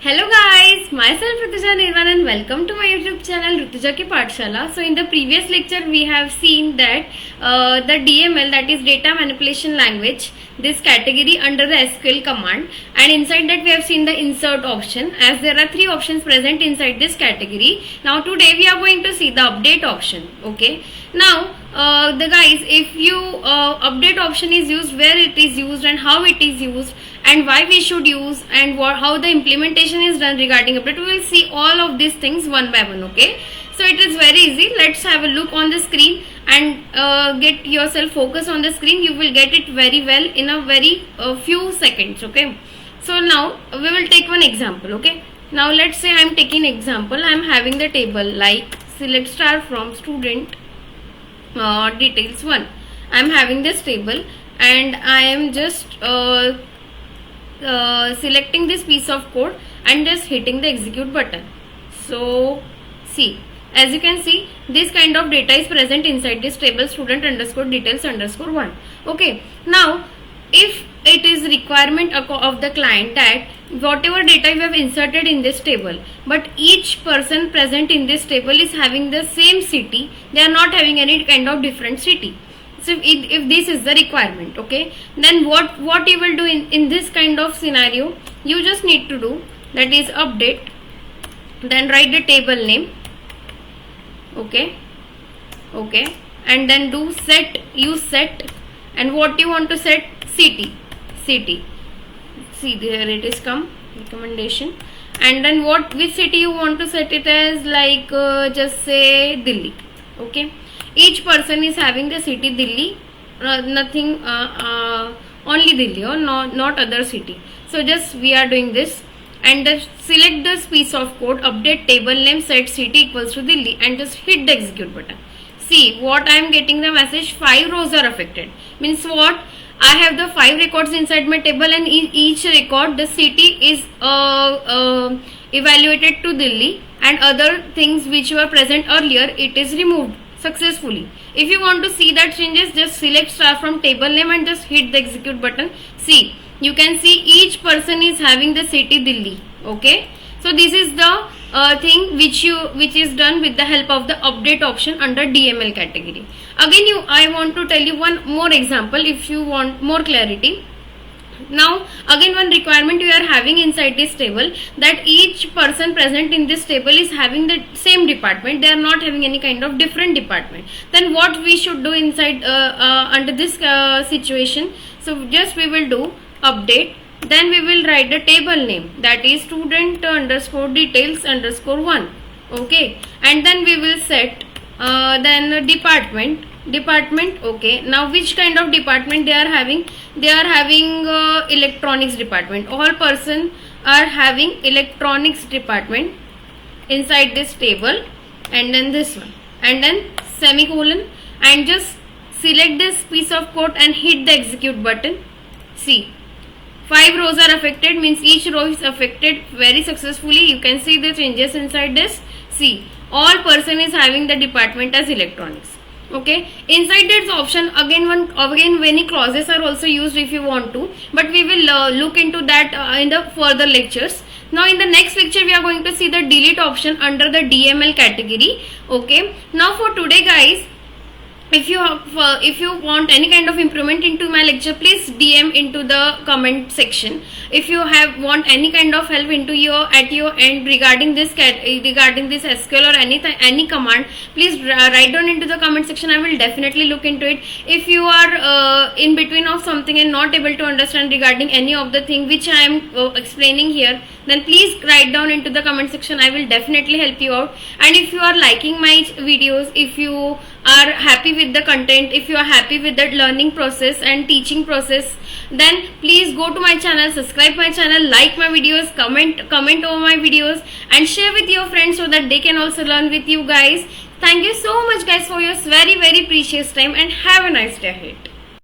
Hello guys, myself Rutuja Nirvan and welcome to my YouTube channel Rutuja Ki Pathshala. So in the previous lecture we have seen that the DML, that is data manipulation language, this category under the SQL command, and inside that we have seen the insert option, as there are three options present inside this category. Now today we are going to see the update option. Okay, now the guys, if you update option is used, where it is used and how it is used and why we should use and how the implementation is done regarding update, we will see all of these things one by one. Okay, so it is very easy. Let's have a look on the screen and get yourself focused on the screen. You will get it very well in a very few seconds. Okay, so now we will take one example. Okay, now let's say I am taking example. I am having the table like select star from student details 1. I am having this table and I am just selecting this piece of code and just hitting the execute button. So see, as you can see, this kind of data is present inside this table student underscore details underscore 1. Okay, now if it is requirement of the client that whatever data you have inserted in this table, but each person present in this table is having the same city, they are not having any kind of different city. So if this is the requirement, okay, then what you will do in this kind of scenario, you just need to do, that is update, then write the table name, okay, and then do set, use set, and what you want to set, city, see there it is come, recommendation, and then which city you want to set it as, like just say Delhi. Okay, each person is having the city Delhi, nothing only Delhi or not other city. So just we are doing this and select this piece of code, update table name, set city equals to Delhi, and just hit the execute button. See what I am getting the message, 5 rows are affected. Means what? I have the 5 records inside my table, and in each record the city is evaluated to Delhi, and other things which were present earlier, it is removed successfully. If you want to see that changes, just select star from table name and just hit the execute button. See, you can see each person is having the city Delhi. Okay, so this is the thing which is done with the help of the update option under DML category. Again, I want to tell you one more example if you want more clarity. Now again, one requirement you are having inside this table, that each person present in this table is having the same department, they are not having any kind of different department. Then what we should do inside under this situation, so just we will do update, then we will write the table name, that is student underscore details underscore 1. Okay, and then we will set then department. Okay, now which kind of department they are having? They are having electronics department. All person are having electronics department inside this table, and then this one, and then semicolon, and just select this piece of code and hit the execute button. See, 5 rows are affected, means each row is affected very successfully. You can see the changes inside this. See, all person is having the department as electronics. Okay, inside this option again many clauses are also used if you want to, but we will look into that in the further lectures. Now in the next lecture we are going to see the delete option under the DML category. Okay, now for today guys, if you want any kind of improvement into my lecture, please DM into the comment section. If you want any kind of help into at your end regarding this SQL or any command, please write down into the comment section. I will definitely look into it. If you are in between of something and not able to understand regarding any of the thing which I am explaining here, then please write down into the comment section. I will definitely help you out. And if you are liking my videos, if you are happy with the content, if you are happy with that learning process and teaching process, then please go to my channel, subscribe my channel, like my videos, comment over my videos, and share with your friends so that they can also learn with you guys. Thank you so much guys for your very precious time, and have a nice day ahead.